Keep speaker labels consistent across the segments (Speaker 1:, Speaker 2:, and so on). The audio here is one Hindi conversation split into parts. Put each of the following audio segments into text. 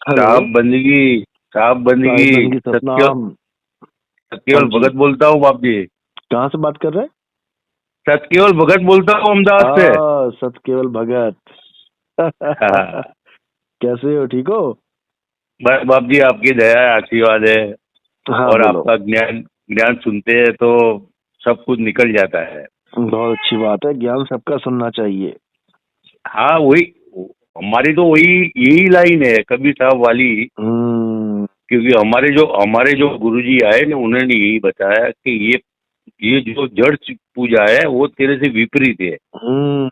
Speaker 1: हेलो।
Speaker 2: साहब बंदगी, साहब बंदगी।
Speaker 1: साहिब की
Speaker 2: सत्य
Speaker 1: सतनाम। हाँ
Speaker 2: सत्यवल
Speaker 1: जी।
Speaker 2: भगत बोलता हूँ बाप जी।
Speaker 1: कहाँ से बात कर रहे हैं?
Speaker 2: सत्यवल भगत बोलता हूँ अहमदाबाद से।
Speaker 1: सत केवल भगत।
Speaker 2: हाँ,
Speaker 1: कैसे हो? ठीक हो?
Speaker 2: बस बाप जी आपकी दया है, आशीर्वाद है।
Speaker 1: हाँ
Speaker 2: और
Speaker 1: बोलो।
Speaker 2: आपका ज्ञान ज्ञान सुनते हैं तो सब कुछ निकल जाता है।
Speaker 1: बहुत अच्छी बात है, ज्ञान सबका सुनना चाहिए।
Speaker 2: हाँ वही, हमारी तो वही यही लाइन है कबीर साहब वाली।
Speaker 1: हम्म।
Speaker 2: क्योंकि हमारे जो गुरुजी आए ना, उन्होंने यही बताया कि ये जो जड़ पूजा है वो तेरे से विपरीत है।
Speaker 1: हम्म।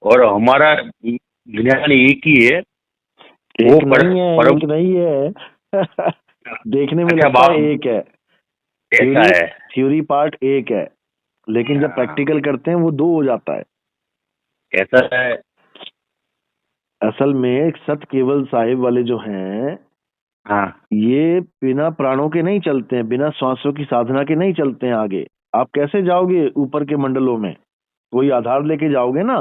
Speaker 2: और हमारा ज्ञान एक ही है। वो
Speaker 1: एक नहीं है,
Speaker 2: परम।
Speaker 1: एक नहीं है। देखने में
Speaker 2: अच्छा
Speaker 1: लगता है
Speaker 2: बाप,
Speaker 1: एक है।
Speaker 2: ऐसा
Speaker 1: थ्योरी
Speaker 2: है।
Speaker 1: थ्योरी पार्ट एक है, लेकिन जब
Speaker 2: हाँ,
Speaker 1: प्रैक्टिकल करते हैं वो दो हो जाता है।
Speaker 2: ऐसा है।
Speaker 1: असल में सत केवल साहिब वाले जो हैं,
Speaker 2: हाँ,
Speaker 1: ये बिना प्राणों के नहीं चलते हैं, बिना श्वासों की साधना के नहीं चलते हैं आगे। आप कैसे जाओगे ऊपर के मंडलों में? कोई आधार लेके जाओगे ना।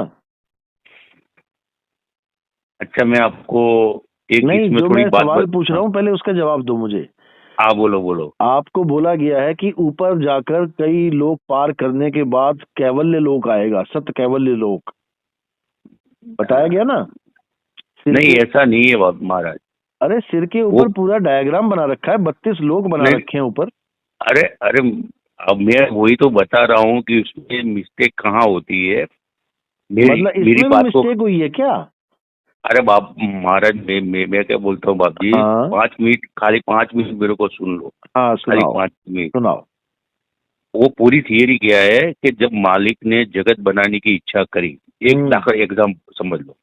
Speaker 2: अच्छा मैं आपको एक
Speaker 1: नहीं,
Speaker 2: इसमें
Speaker 1: जो
Speaker 2: थोड़ी
Speaker 1: मैं
Speaker 2: बात
Speaker 1: सवाल पूछ रहा
Speaker 2: हाँ,
Speaker 1: हूँ पहले उसका जवाब दो मुझे।
Speaker 2: हाँ बोलो बोलो।
Speaker 1: आपको बोला गया है कि ऊपर जाकर कई लोग पार करने के बाद कैवल्य लोक आएगा, सत कैवल्य लोक। बताया गया ना? सिर
Speaker 2: नहीं
Speaker 1: के
Speaker 2: ऐसा नहीं है महाराज।
Speaker 1: अरे सिर के
Speaker 2: वो
Speaker 1: ऊपर पूरा डायग्राम बना रखा है, 32 लोक बना
Speaker 2: नहीं,
Speaker 1: रखे हैं ऊपर।
Speaker 2: अरे अरे, अब मैं वही तो बता रहा हूँ कि उसमें मिस्टेक कहाँ होती है। मेरी
Speaker 1: मतलब
Speaker 2: मेरी
Speaker 1: इसमें भी
Speaker 2: बात को।
Speaker 1: मिस्टेक हुई है क्या?
Speaker 2: अरे बाप महाराज, मैं क्या बोलता हूँ बाप जी,
Speaker 1: हाँ
Speaker 2: 5 मिनट, खाली 5 मिनट मेरे को सुन लो।
Speaker 1: हाँ,
Speaker 2: खाली
Speaker 1: सुनाओ
Speaker 2: 5 मिनट।
Speaker 1: सुनाओ।
Speaker 2: वो पूरी थियरी क्या है कि जब मालिक ने जगत बनाने की इच्छा करी, एक
Speaker 1: हम्म।
Speaker 2: दाखिल एग्जाम समझ लो,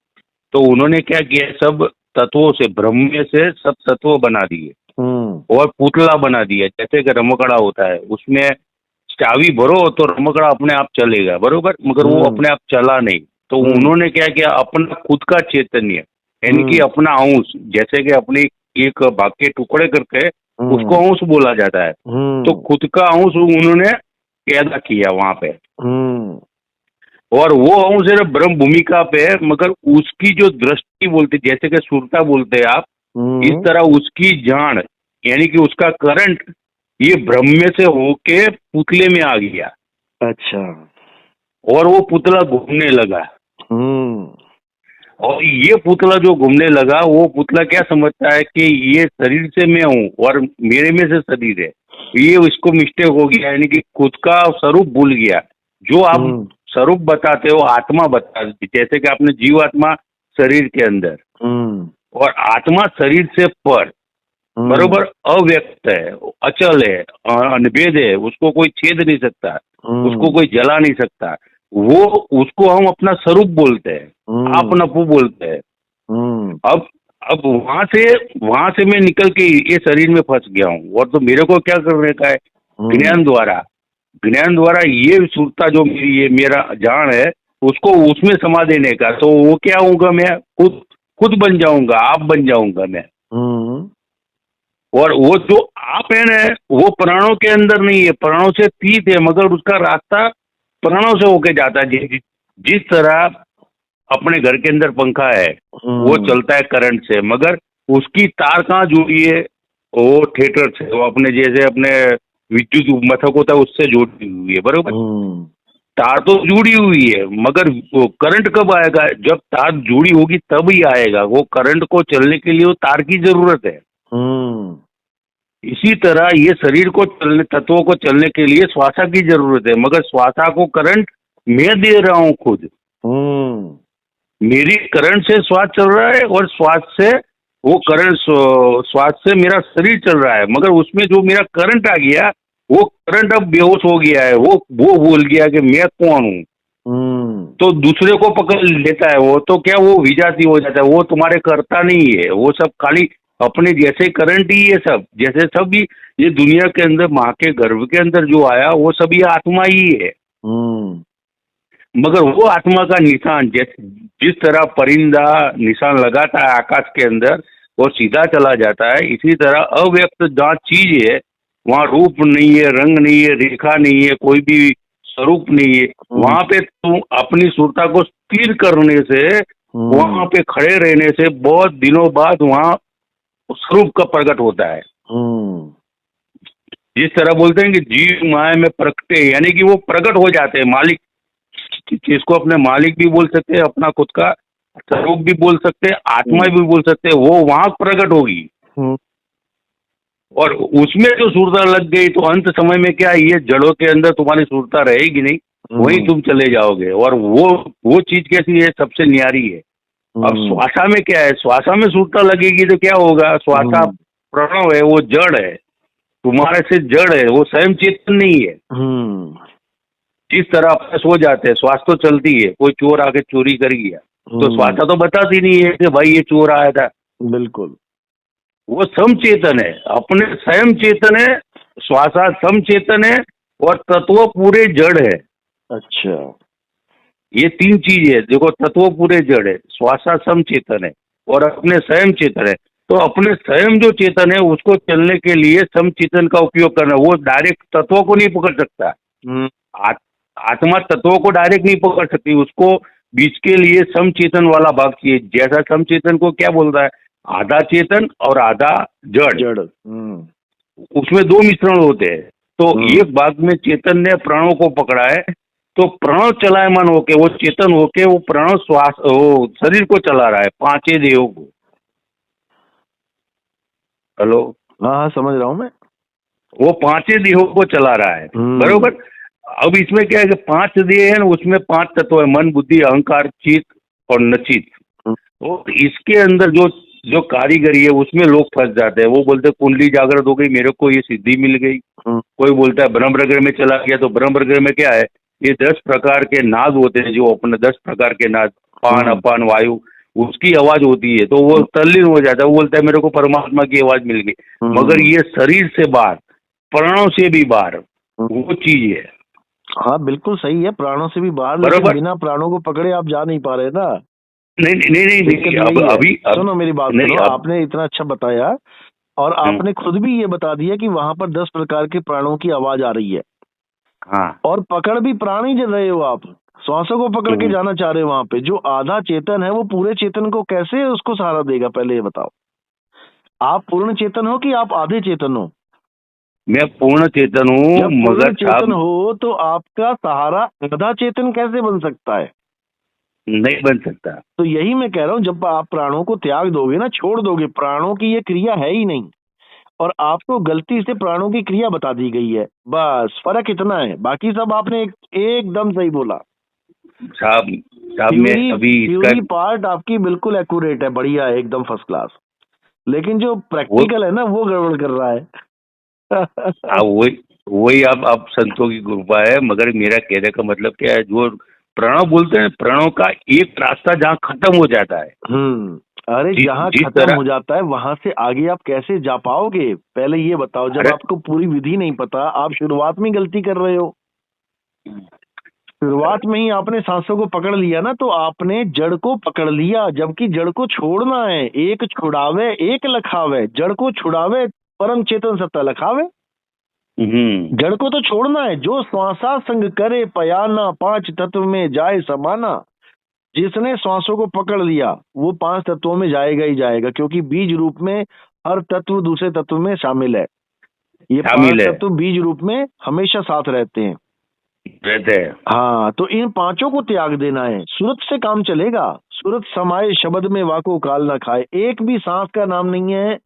Speaker 2: तो उन्होंने क्या किया, सब तत्वों से, ब्रह्म से सब तत्व बना दिए
Speaker 1: हम्म।
Speaker 2: और पुतला बना दिया। जैसे कि रमकड़ा होता है, उसमें चाबी भरो तो रमकड़ा अपने आप चलेगा, बरोबर, मगर वो
Speaker 1: हम्म।
Speaker 2: अपने आप चला नहीं। तो
Speaker 1: हम्म।
Speaker 2: उन्होंने क्या किया, अपना खुद का चैतन्य, यानी कि
Speaker 1: हम्म।
Speaker 2: अपना अंश, जैसे कि अपनी एक भाग के टुकड़े करके उसको
Speaker 1: हम्म।
Speaker 2: अंश बोला जाता है। तो
Speaker 1: हम्म।
Speaker 2: खुद का अंश उन्होंने पैदा किया वहां पे।
Speaker 1: हम्म।
Speaker 2: और वो अंश है ब्रह्म भूमिका पे है, मगर उसकी जो दृष्टि बोलते, जैसे कि सुरता बोलते हैं आप, इस
Speaker 1: हम्म।
Speaker 2: तरह उसकी जान, यानी कि उसका करंट, ये ब्रह्म में से होके पुतले में आ गया
Speaker 1: अच्छा।
Speaker 2: और वो पुतला घूमने लगा।
Speaker 1: हम्म।
Speaker 2: और ये पुतला जो घूमने लगा, वो पुतला क्या समझता है कि ये शरीर से मैं हूँ और मेरे में से शरीर है। ये उसको मिस्टेक हो गया, यानी कि खुद का स्वरूप भूल गया। जो आप
Speaker 1: हम्म।
Speaker 2: स्वरूप बताते हो, आत्मा बता, जैसे कि आपने जीवात्मा शरीर के अंदर,
Speaker 1: हम्म।
Speaker 2: और आत्मा शरीर से पर,
Speaker 1: हम्म।
Speaker 2: बरोबर, अव्यक्त है, अचल है, अनभेद है, उसको कोई छेद नहीं सकता, उसको
Speaker 1: हम्म।
Speaker 2: कोई जला नहीं सकता। वो, उसको हम अपना स्वरूप बोलते हैं, आप
Speaker 1: हम्म।
Speaker 2: नपु बोलते हैं।
Speaker 1: हम्म।
Speaker 2: अब अब वहां से मैं निकल के ये शरीर में फंस गया हूँ, और तो मेरे को क्या करने का है,
Speaker 1: हम्म।
Speaker 2: ज्ञान द्वारा ये सुरता जो मेरी, ये मेरा जान है, उसको उसमें समा देने का। तो वो क्या होगा, मैं खुद खुद बन जाऊंगा, आप बन जाऊंगा मैं।
Speaker 1: हम्म।
Speaker 2: और वो जो आप है ना, वो प्राणों के अंदर नहीं है, प्राणों से तीत है, मगर उसका रास्ता प्राणों से होके जाता है। जिस तरह अपने घर के अंदर पंखा है, वो
Speaker 1: हम्म।
Speaker 2: चलता है करंट से, मगर उसकी तार कहाँ जुड़ी है, वो थिएटर से, वो अपने जैसे अपने विद्युत मथक होता है उससे जुड़ी हुई है, बरोबर।
Speaker 1: हम्म।
Speaker 2: तार तो जुड़ी हुई है, मगर वो करंट कब आएगा, जब तार जुड़ी होगी तब ही आएगा। वो करंट को चलने के लिए वो तार की जरूरत है।
Speaker 1: हम्म।
Speaker 2: इसी तरह ये शरीर को चलने, तत्वों को चलने के लिए श्वासा की जरूरत है, मगर श्वासा को करंट मैं दे रहा हूँ खुद।
Speaker 1: हम्म।
Speaker 2: मेरी करंट से श्वास चल रहा है, और श्वास से वो करंट, श्वास से मेरा शरीर चल रहा है, मगर उसमें जो मेरा करंट आ गया, वो करंट अब बेहोश हो गया है। वो भूल गया कि मैं कौन हूँ।
Speaker 1: हम्म।
Speaker 2: तो दूसरे को पकड़ लेता है वो, तो क्या वो विजाती हो जाता है। वो तुम्हारे करता नहीं है, वो सब खाली अपने जैसे करंट ही है सब, जैसे सब भी ये दुनिया के अंदर माँ के गर्भ के अंदर जो आया, वो सब ये आत्मा ही है।
Speaker 1: हम्म।
Speaker 2: मगर वो आत्मा का निशान, जिस तरह परिंदा निशान लगाता है आकाश के अंदर और सीधा चला जाता है, इसी तरह अव्यक्त जहाँ चीज है, वहाँ रूप नहीं है, रंग नहीं है, रेखा नहीं है, कोई भी स्वरूप नहीं है।
Speaker 1: हम्म।
Speaker 2: वहां पे तुम अपनी सुरता को स्थिर करने से वहां पे खड़े रहने से बहुत दिनों बाद वहां स्वरूप का प्रकट होता है। जिस तरह बोलते हैं कि जीव माया में प्रकटे, यानी कि वो प्रकट हो जाते हैं। मालिक, जिसको अपने मालिक भी बोल सकते हैं, अपना खुद का स्वरूप भी बोल सकते हैं, आत्मा भी बोल सकते हैं, वो वहां प्रकट होगी। और उसमें जो सुरता लग गई तो अंत समय में क्या है, ये जड़ों के अंदर तुम्हारी सुरता रहेगी नहीं, वहीं तुम चले जाओगे। और वो चीज कैसी है, सबसे न्यारी है। अब श्वासा में क्या है, श्वासा में सुरता लगेगी तो क्या होगा, श्वासा प्रणव है, वो जड़ है, तुम्हारे से जड़ है, वो स्वयं चेतन नहीं है। जिस तरह अपने सो जाते हैं, श्वास तो चलती है, कोई चोर आके चोरी कर गया तो श्वासा तो बताती नहीं है कि भाई ये चोर आया था।
Speaker 1: बिल्कुल,
Speaker 2: वो समचेतन है, अपने स्वयं चेतन है, श्वासा समचेतन है, और तत्व पूरे जड़ है।
Speaker 1: अच्छा,
Speaker 2: ये तीन चीज है। देखो, तत्व पूरे जड़ है, श्वासा समचेतन है, और अपने स्वयं चेतन है। तो अपने स्वयं जो चेतन है उसको चलने के लिए समचेतन का उपयोग करना। वो डायरेक्ट तत्वों को नहीं पकड़ सकता। आत्मा तत्वों को डायरेक्ट नहीं पकड़ सकती, उसको बीच के लिए समचेतन वाला भाग चाहिए। जैसा समचेतन को क्या बोलता है, आधा चेतन और आधा जड़। उसमें दो मिश्रण होते हैं। तो एक भाग में चेतन ने प्राणों को पकड़ा है, तो प्रणव चलायमान होके, वो चेतन होके वो प्रणव श्वास, वो शरीर को चला रहा है, पांचों देहों को। हेलो,
Speaker 1: हाँ, समझ रहा हूँ मैं।
Speaker 2: वो पांचों देहों को चला रहा है, बरोबर। अब इसमें क्या है कि पांच देह है, उसमें पांच तत्व है, मन, बुद्धि, अहंकार, चित्त और नचित। तो इसके अंदर जो कारीगरी है उसमें लोग फंस जाते हैं। वो बोलते हैं कुंडली जागृत हो गई, मेरे को ये सिद्धि मिल गई। कोई बोलता है ब्रह्मग्रह में चला गया, तो ब्रह्मग्रह में क्या है, ये 10 प्रकार के नाद होते हैं, जो अपने 10 प्रकार के नाद, पान, अपान, वायु, उसकी आवाज होती है, तो वो तल्लीन हो जाता है। वो बोलता है मेरे को परमात्मा की आवाज मिल गई। मगर ये शरीर से बाहर, प्राणों से भी बाहर वो चीज है।
Speaker 1: हाँ, बिल्कुल सही है, प्राणों से भी बाहर, लेकिन बिना प्राणों को पकड़े आप जा नहीं पा रहे ना।
Speaker 2: नहीं, अभी
Speaker 1: सुनो मेरी बात सुनो। आपने इतना अच्छा बताया, और आपने खुद भी ये बता दिया कि वहां पर 10 प्रकार के प्राणों की आवाज आ रही है।
Speaker 2: हाँ, और
Speaker 1: पकड़ भी प्राण ही रहे हो आप, श्वासों को पकड़ के जाना चाह रहे हो। वहां पे जो आधा चेतन है वो पूरे चेतन को कैसे उसको सहारा देगा, पहले ये बताओ। आप पूर्ण चेतन हो कि आप आधे चेतन हो?
Speaker 2: मैं पूर्ण चेतन हूँ। मगर
Speaker 1: चेतन हो तो आपका सहारा आधा चेतन कैसे बन सकता है?
Speaker 2: नहीं बन सकता।
Speaker 1: तो यही मैं कह रहा हूँ, जब आप प्राणों को त्याग दोगे ना, छोड़ दोगे, प्राणों की ये क्रिया है ही नहीं, और आपको गलती से प्राणों की क्रिया बता दी गई है, बस फर्क इतना है। बाकी सब आपने एकदम सही बोला
Speaker 2: साहब। मैं अभी
Speaker 1: थ्योरी पार्ट आपकी बिल्कुल एक्यूरेट है, बढ़िया है, एकदम फर्स्ट क्लास। लेकिन जो प्रैक्टिकल है ना, वो गड़बड़ कर रहा है।
Speaker 2: वही आप संतों की कृपा है। मगर मेरा कहने का मतलब क्या है, जो प्रणव बोलते हैं, प्रणव का एक रास्ता जहाँ खत्म हो जाता है।
Speaker 1: अरे जहाँ खत्म हो जाता है वहां से आगे आप कैसे जा पाओगे, पहले ये बताओ। जब आपको पूरी विधि नहीं पता, आप शुरुआत में गलती कर रहे हो। शुरुआत में ही आपने सांसों को पकड़ लिया ना, तो आपने जड़ को पकड़ लिया, जबकि जड़ को छोड़ना है। एक छुड़ावे एक लखावे, जड़ को छुड़ावे परम चेतन सत्ता लखावे। जड़ को तो छोड़ना है। जो श्वासा संग करे पयाना, 5 तत्व में जाए समाना। जिसने श्वासों को पकड़ लिया वो 5 तत्वों में जाएगा ही जाएगा, क्योंकि बीज रूप में हर तत्व दूसरे तत्व में शामिल है। ये 5 तत्व बीज रूप में हमेशा साथ रहते हैं। हाँ, तो इन 5 को त्याग देना है, सूरत से काम चलेगा। सूरत समाये शब्द में वाको काल ना खाए। एक भी सांस का नाम नहीं है,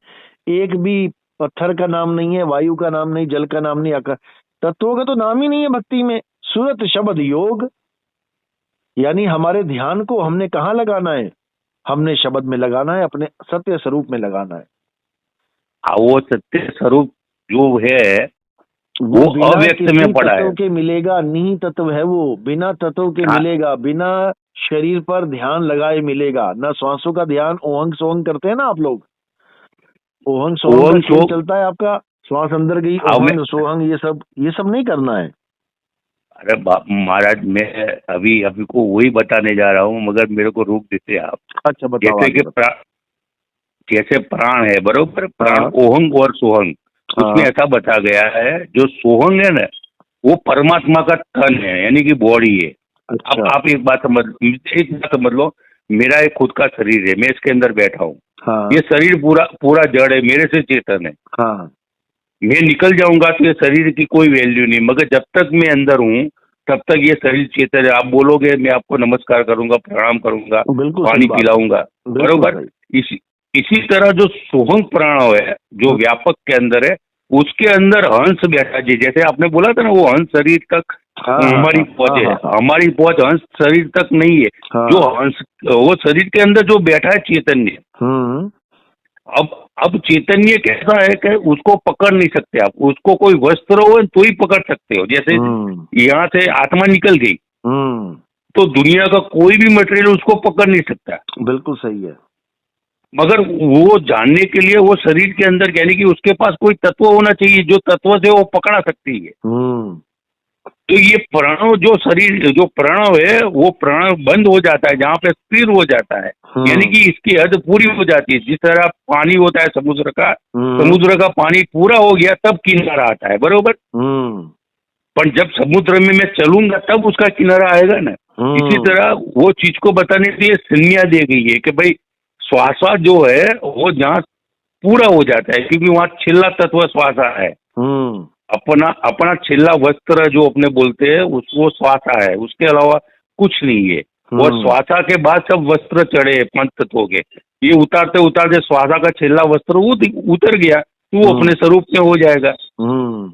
Speaker 1: एक भी पत्थर का नाम नहीं है, वायु का नाम नहीं, जल का नाम नहीं, आकाश, तत्वों का तो नाम ही नहीं है भक्ति में। सूरत शब्द योग, यानी हमारे ध्यान को हमने कहाँ लगाना है? हमने शब्द में लगाना है, अपने सत्य स्वरूप में लगाना है।
Speaker 2: वो सत्य स्वरूप जो है वो अव्यक्त में पड़ा है।
Speaker 1: के मिलेगा, निहित तत्व है वो, बिना तत्व के मिलेगा, बिना शरीर पर ध्यान लगाए मिलेगा ना। श्वासों का ध्यान ओहंग सोहंग करते हैं ना आप लोग, ओहंग सोहंग का चलता है आपका, श्वास अंदर गई, ओहंग सोहंग, ये सब नहीं करना है।
Speaker 2: अरे महाराज, मैं अभी को वही बताने जा रहा हूँ, मगर मेरे को रोक देते आप।
Speaker 1: अच्छा बताओ।
Speaker 2: जैसे प्राण है, बरोबर, प्राण ओहंग और सोहंग, उसमें ऐसा बता गया है, जो सोहंग है ना वो परमात्मा का तन है, यानी कि बॉडी है। अब आप एक बात समझ लो, मेरा एक खुद का शरीर है, मैं इसके अंदर बैठा हूँ,
Speaker 1: हाँ
Speaker 2: ये शरीर पूरा पूरा जड़ है, मेरे से चेतन है।
Speaker 1: हाँ
Speaker 2: मैं निकल जाऊंगा तो ये शरीर की कोई वैल्यू नहीं, मगर जब तक मैं अंदर हूँ तब तक ये शरीर चेतन है। आप बोलोगे मैं आपको नमस्कार करूंगा, प्रणाम करूंगा,
Speaker 1: बिल्कुल
Speaker 2: पानी
Speaker 1: सही बात,
Speaker 2: पिलाऊंगा,
Speaker 1: बिल्कुल
Speaker 2: बरोबर।
Speaker 1: सही।
Speaker 2: इसी तरह जो सोहंग प्राणव है, जो व्यापक के अंदर है, उसके अंदर हंस बैठा जी, जैसे आपने बोला था ना, वो हंस शरीर तक
Speaker 1: हाँ हाँ
Speaker 2: हमारी
Speaker 1: हाँ
Speaker 2: पहुंच
Speaker 1: हाँ
Speaker 2: है,
Speaker 1: हाँ हाँ
Speaker 2: हमारी पहुंच हंस शरीर तक नहीं है।
Speaker 1: हाँ,
Speaker 2: जो हंस, वो शरीर के अंदर जो बैठा है चैतन्य।
Speaker 1: हम्म
Speaker 2: अब चैतन्य कैसा है कि उसको पकड़ नहीं सकते आप, उसको कोई वस्त्र हो तो ही पकड़ सकते हो। जैसे
Speaker 1: हम्म
Speaker 2: यहाँ से आत्मा निकल गई
Speaker 1: हम्म,
Speaker 2: तो दुनिया का कोई भी मटेरियल उसको पकड़ नहीं सकता,
Speaker 1: बिल्कुल सही है।
Speaker 2: मगर वो जानने के लिए वो शरीर के अंदर, यानी कि उसके पास कोई तत्व होना चाहिए जो तत्व से वो पकड़ा सकती है।
Speaker 1: हम्म
Speaker 2: तो ये प्रणव, जो शरीर, जो प्रणव है, वो प्रणव बंद हो जाता है जहाँ पे स्थिर हो जाता है, यानी
Speaker 1: हम्म
Speaker 2: कि इसकी हद पूरी हो जाती है। जिस तरह पानी होता है समुद्र का,
Speaker 1: हम्म
Speaker 2: समुद्र का पानी पूरा हो गया तब किनारा आता है, बरोबर।
Speaker 1: हम्म
Speaker 2: पर जब समुद्र में मैं चलूंगा तब उसका किनारा आएगा ना। इसी
Speaker 1: हम्म
Speaker 2: तरह वो चीज को बताने के लिए संज्ञा दी गई है कि भाई श्वासा जो है वो जहाँ पूरा हो जाता है, क्योंकि वहाँ छिल्ला तत्व श्वासा है।
Speaker 1: हम्म
Speaker 2: अपना अपना छिल्ला वस्त्र जो अपने बोलते हैं उसको श्वासा है, उसके अलावा कुछ नहीं है। और
Speaker 1: हम्म
Speaker 2: श्वासा के बाद सब वस्त्र चढ़े पंच तत्वों के, ये उतारते उतारते श्वासा का छिल्ला वस्त्र उतर गया तो वो अपने स्वरूप में हो जाएगा।
Speaker 1: हम्म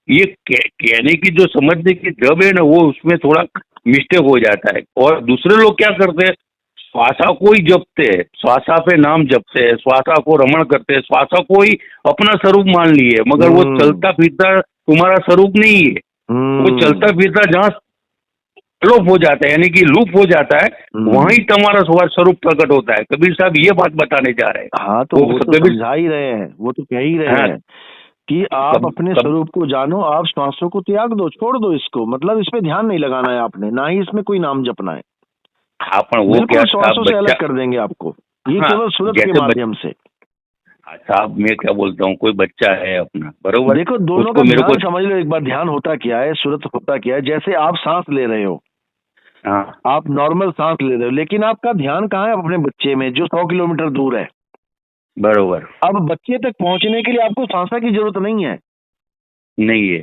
Speaker 2: ये कहने की जो समझने की जब है ना, वो उसमें थोड़ा मिस्टेक हो जाता है। और दूसरे लोग क्या करते हैं, श्वासा को ही जपते हैं, श्वासा पे नाम जपते हैं, श्वासा को रमण करते हैं, श्वासा को ही अपना स्वरूप मान लिए, मगर वो चलता फिरता तुम्हारा स्वरूप नहीं है। वो चलता फिरता जहाँ लोप हो जाता है, यानी कि लूप हो जाता है, वहीं तुम्हारा स्वरूप प्रकट होता है। कबीर साहब ये बात बताने जा रहे हैं।
Speaker 1: हाँ, तो वो तो
Speaker 2: कबीर,
Speaker 1: समझा ही रहे हैं, वो तो कह ही रहे
Speaker 2: हाँ,
Speaker 1: हैं कि आप अपने
Speaker 2: कब
Speaker 1: स्वरूप को जानो, आप श्वासों को त्याग दो, छोड़ दो इसको, मतलब इस पे ध्यान नहीं लगाना है आपने, ना ही इसमें कोई नाम जपना है।
Speaker 2: आपन वो
Speaker 1: बिल्कुल
Speaker 2: क्या
Speaker 1: श्वासों से अलग
Speaker 2: बच्चा,
Speaker 1: कर देंगे आपको, ये
Speaker 2: हाँ,
Speaker 1: केवल सूरत के
Speaker 2: जैसे
Speaker 1: माध्यम से।
Speaker 2: साहब मैं क्या बोलता हूँ, कोई बच्चा है अपना, बरोबर,
Speaker 1: देखो दोनों
Speaker 2: उसको
Speaker 1: का
Speaker 2: मेरे को,
Speaker 1: ध्यान समझ लो एक बार, ध्यान होता क्या है, सूरत होता क्या है। जैसे आप सांस ले रहे हो,
Speaker 2: हाँ,
Speaker 1: आप नॉर्मल सांस ले रहे हो, लेकिन आपका ध्यान कहाँ है? अपने बच्चे में, जो 100 किलोमीटर दूर है।
Speaker 2: बरोबर,
Speaker 1: अब बच्चे तक पहुंचने के लिए आपको सांसा की जरूरत नहीं है
Speaker 2: नहीं है।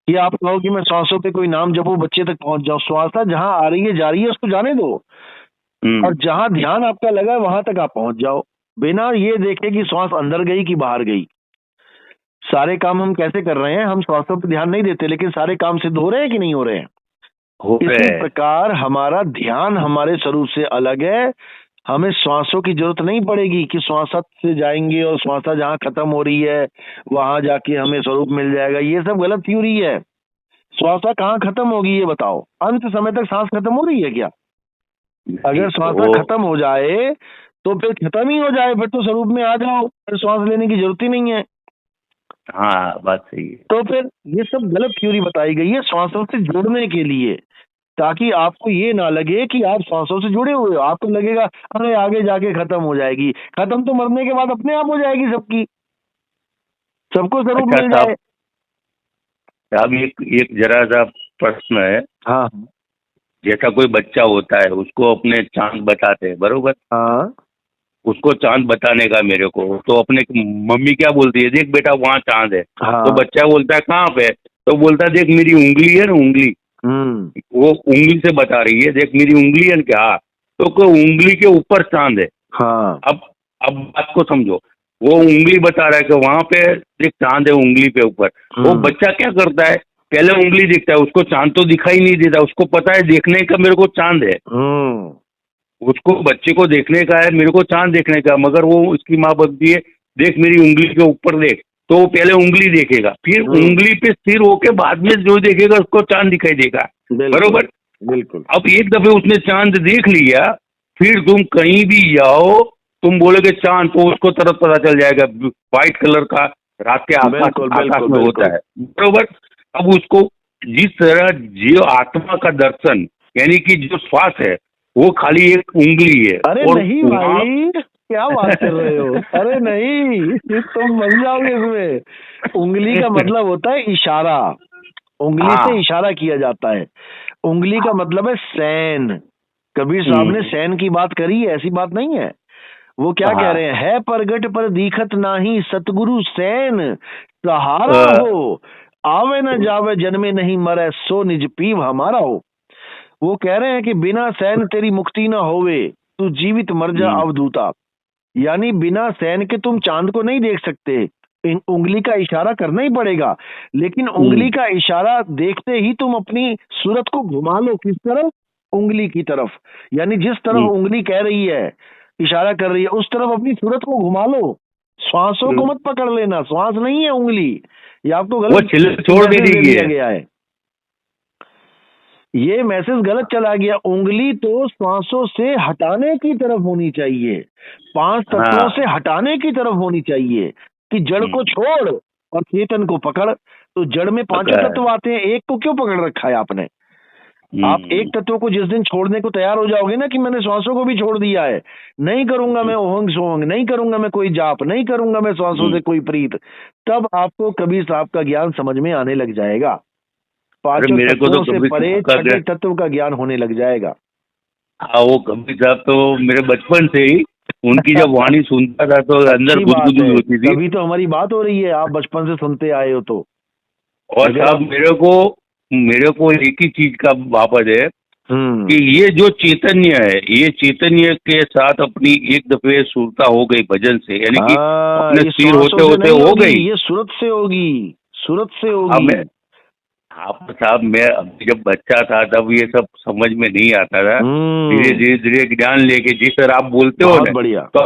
Speaker 1: कि आप कहो कि मैं श्वासों पे कोई नाम जपो, बच्चे तक पहुंच जाओ। श्वासा जहां आ रही है जा रही है, उसको जाने दो, और जहां ध्यान आपका लगा है वहां तक आप पहुंच जाओ, बिना ये देखे कि श्वास अंदर गई कि बाहर गई। सारे काम हम कैसे कर रहे हैं, हम श्वासों पर ध्यान नहीं देते, लेकिन सारे काम सिद्ध हो रहे हैं कि नहीं हो रहे हैं। इसी प्रकार हमारा ध्यान हमारे स्वरूप से अलग है, हमें श्वासों की जरूरत नहीं पड़ेगी कि श्वासा से जाएंगे और श्वासा जहां खत्म हो रही है वहां जाके हमें स्वरूप मिल जाएगा। ये सब गलत थ्योरी है। श्वासा कहाँ खत्म होगी ये बताओ? अंत समय तक सांस खत्म हो रही है क्या? अगर श्वासा खत्म हो जाए तो फिर खत्म ही हो जाए, फिर तो स्वरूप में आ जाओ, फिर श्वास लेने की जरूरत ही नहीं है।
Speaker 2: हाँ, बात सही है।
Speaker 1: तो फिर ये सब गलत थ्योरी बताई गई है श्वासों से जोड़ने के लिए, ताकि आपको ये ना लगे कि आप श्वासों से जुड़े हुए हो। आपको लगेगा अरे आगे जाके खत्म हो जाएगी, खत्म तो मरने के बाद अपने आप हो जाएगी सबकी, सबको स्वरूप
Speaker 2: अच्छा
Speaker 1: मिल
Speaker 2: साहब,
Speaker 1: जाए।
Speaker 2: साहब एक जरा सा प्रश्न है।
Speaker 1: हाँ
Speaker 2: जैसा कोई बच्चा होता है उसको अपने चांद बताते हैं, बरोबर,
Speaker 1: हाँ
Speaker 2: उसको चांद बताने का मेरे को, तो अपने मम्मी क्या बोलती है, देख बेटा वहाँ चांद है।
Speaker 1: हाँ
Speaker 2: तो बच्चा बोलता है कहाँ पे, तो बोलता है देख मेरी उंगली है ना, उंगली, वो उंगली से बता रही है, देख मेरी उंगली है क्या, तो उंगली के ऊपर चांद है।
Speaker 1: हाँ
Speaker 2: अब बात को समझो, वो उंगली बता रहा है कि वहां पे एक चांद है उंगली पे ऊपर। वो बच्चा क्या करता है, पहले उंगली दिखता है, उसको चांद तो दिखाई नहीं देता, उसको पता है देखने का मेरे को चांद है, उसको बच्चे को देखने का है, मेरे को चांद देखने का, मगर वो उसकी माँ बोलती है देख मेरी उंगली के ऊपर देख, तो वो पहले उंगली देखेगा, फिर उंगली पे स्थिर होके बाद में जो देखेगा उसको चांद दिखाई देगा, बरोबर।
Speaker 1: बिल्कुल।
Speaker 2: अब एक दफे उसने चांद देख लिया, फिर तुम कहीं भी जाओ, तुम बोलोगे चांद, तो उसको तरफ पता चल जाएगा, व्हाइट कलर का रात के आकाश में होता है, बरोबर। अब उसको जिस तरह जीव आत्मा का दर्शन, यानी कि जो श्वास है वो खाली एक उंगली है।
Speaker 1: अरे और नहीं भाई, क्या बात कर रहे हो? अरे नहीं, तुम मर जाओगे इसमें। उंगली का मतलब होता है इशारा, उंगली से इशारा किया जाता है। उंगली का मतलब है सैन, कबीर साहब ने सैन की बात करी है, ऐसी बात नहीं है। वो क्या कह रहे हैं, है प्रगट पर दीखत नाही, सतगुरु सैन सहारा हो, आवे न जावे जन्मे नहीं मरे, सो निज पीव हमारा हो। वो कह रहे हैं कि बिना सैन तेरी मुक्ति ना होवे, तू जीवित मर जा अवधूता। यानी बिना सैन के तुम चांद को नहीं देख सकते, उंगली का इशारा करना ही पड़ेगा, लेकिन उंगली का इशारा देखते ही तुम अपनी सूरत को घुमा लो, किस तरफ, उंगली की तरफ। यानी जिस तरफ उंगली कह रही है, इशारा कर रही है, उस तरफ अपनी सूरत को घुमा लो। श्वासों को मत पकड़ लेना, श्वास नहीं है उंगली, ये आपको गलत
Speaker 2: छोड़
Speaker 1: दिया गया है, ये मैसेज गलत चला गया। उंगली तो श्वासों से हटाने की तरफ होनी चाहिए, 5 तत्वों से हटाने की तरफ होनी चाहिए, कि जड़ को छोड़ और चेतन को पकड़। तो जड़ में 5 तत्व आते हैं, एक को क्यों पकड़ रखा है आपने? आप एक तत्व को जिस दिन छोड़ने को तैयार हो जाओगे ना, कि मैंने श्वासों को भी छोड़ दिया है, नहीं करूंगा मैं ओहंग सोहंग, नहीं करूंगा मैं कोई जाप, नहीं करूंगा मैं श्वासों से कोई प्रीत, तब आपको कबीर साहब का ज्ञान समझ में आने लग जाएगा। 5 तत्वों से परे छठे तत्व का ज्ञान होने लग जाएगा।
Speaker 2: हाँ, वो कबीर साहब तो मेरे बचपन से ही उनकी जब वाणी सुनता था तो अंदर गुदगुदी होती थी।
Speaker 1: अभी तो हमारी बात हो रही है, आप बचपन से सुनते आए हो तो।
Speaker 2: और साहब मेरे को एक ही चीज का वापस है कि ये जो चैतन्य है, ये चैतन्य के साथ अपनी एक दफे सुरता हो गई भजन से, यानी कि अपने स्थिर होते होते हो गई,
Speaker 1: ये सूरत से होगी, सूरत से होगी।
Speaker 2: आप साहब, मैं जब बच्चा था तब ये सब समझ में नहीं आता था, धीरे ज्ञान लेके, जिस तरह आप बोलते हो ना, तो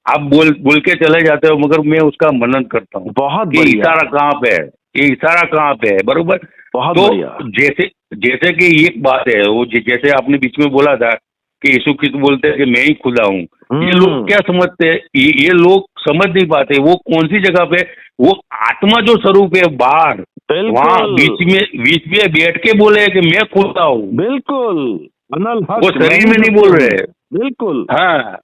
Speaker 2: आप बोल के चले जाते हो, मगर मैं उसका मनन करता हूँ,
Speaker 1: बहुत
Speaker 2: इशारा कहाँ पे है, ये इशारा कहाँ पे है, बरोबर। तो जैसे कि एक बात है, वो जैसे आपने बीच में बोला था कि यीशु कृष्ण बोलते हैं कि मैं ही खुदा हूँ, ये लोग क्या समझते हैं, ये लोग समझ नहीं पाते वो कौन सी जगह पे, वो आत्मा जो स्वरूप है बाहर, वहाँ बीच में बैठ के बोले कि मैं खुदा हूँ,
Speaker 1: बिल्कुल,
Speaker 2: वो शरीर में नहीं बोल रहे,
Speaker 1: बिल्कुल,
Speaker 2: हाँ,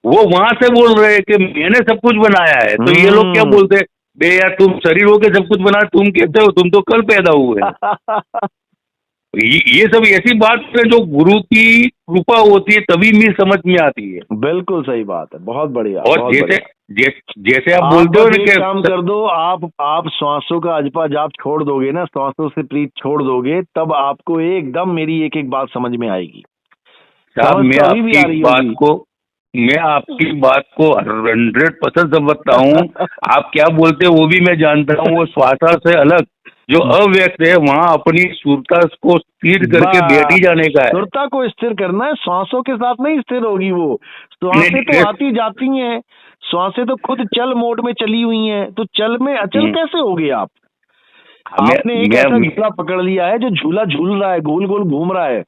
Speaker 2: वो वहां से बोल रहे हैं कि मैंने सब कुछ बनाया है। तो ये लोग क्या बोलते हैं, बे यार तुम शरीर हो के सब कुछ बना, तुम कहते हो तुम तो कल पैदा हुए। ये सब ऐसी बात है जो गुरु की कृपा होती है तभी भी समझ में आती है।
Speaker 1: बिल्कुल सही बात है, बहुत बढ़िया।
Speaker 2: और जैसे आप बोलते हो ना,
Speaker 1: एक काम कर दो, आप श्वासों का अजपा जाप छोड़ दोगे ना, श्वासों से प्रीत छोड़ दोगे, तब आपको एकदम मेरी एक एक बात समझ में आएगी।
Speaker 2: साहब मैं आपकी बात को 100% समझता हूँ। आप क्या बोलते हैं वो भी मैं जानता हूँ। वो श्वासा से अलग जो अव्यक्त है, वहाँ अपनी सुरता को स्थिर करके बैठ ही जाने का है।
Speaker 1: सुरता को स्थिर करना है, श्वासों के साथ नहीं स्थिर होगी वो। श्वासें तो आती जाती हैं, श्वासें तो खुद चल मोड में चली हुई हैं, तो चल में अचल कैसे होगे आप? आपने एक ऐसा झूला पकड़ लिया है जो झूला झूल रहा है, गोल गोल घूम रहा है,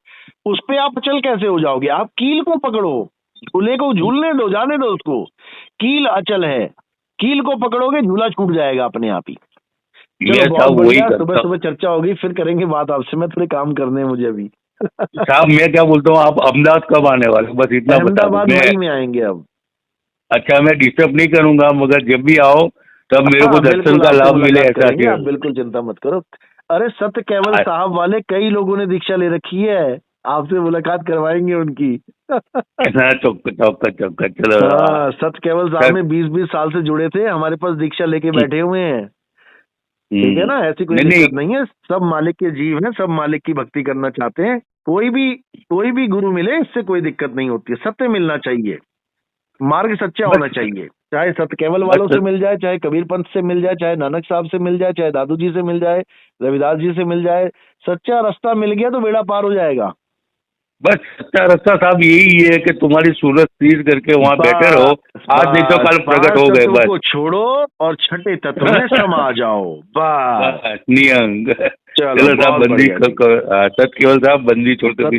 Speaker 1: उस पे आप अचल कैसे हो जाओगे? आप कील को पकड़ो, झूले को झूलने दो, जाने दो उसको। कील अचल है, कील को पकड़ोगे झूला छूट जाएगा अपने आप ही। चलो बहुत बढ़िया, सुबह सुबह चर्चा होगी, फिर करेंगे बात आपसे। मैं थोड़े काम करने हैं मुझे अभी।
Speaker 2: साहब मैं क्या बोलता हूँ, आप अहमदाबाद कब आने वाले? बस इतना
Speaker 1: अहमदाबाद मई में आएंगे अब।
Speaker 2: अच्छा, मैं डिस्टर्ब नहीं करूंगा, मगर जब भी आओ तब मेरे को दर्शन का लाभ मिले, ऐसा
Speaker 1: आप बिल्कुल चिंता मत करो। अरे सत्य केवल साहब वाले कई लोगों ने दीक्षा ले रखी है, आपसे मुलाकात करवाएंगे उनकी।
Speaker 2: चौका चलो।
Speaker 1: सत्य केवल साहब में 20-20 साल से जुड़े थे, हमारे पास दीक्षा लेके बैठे हुए हैं। ठीक है ना, ऐसी कोई दिक्कत नहीं है। सब मालिक के जीव हैं, सब मालिक की भक्ति करना चाहते हैं। कोई भी गुरु मिले, इससे कोई दिक्कत नहीं होती है। सत्य मिलना चाहिए, मार्ग सच्चा होना चाहिए। चाहे सत्य केवल वालों से मिल जाए, चाहे कबीर पंथ से मिल जाए, चाहे नानक साहब से मिल जाए, चाहे दादू जी से मिल जाए, रविदास जी से मिल जाए, सच्चा रास्ता मिल गया तो बेड़ा पार हो जाएगा।
Speaker 2: बस सच्चा रास्ता साहब यही है कि तुम्हारी सूरत स्थिर करके वहाँ बैठे रहो, आज नहीं तो कल प्रकट हो गए। बस
Speaker 1: छोड़ो और छठे तत्व में समा जाओ, बस
Speaker 2: नियंग। चलो साहब, बंदी सत केवल साहब, बंदी छोड़ कर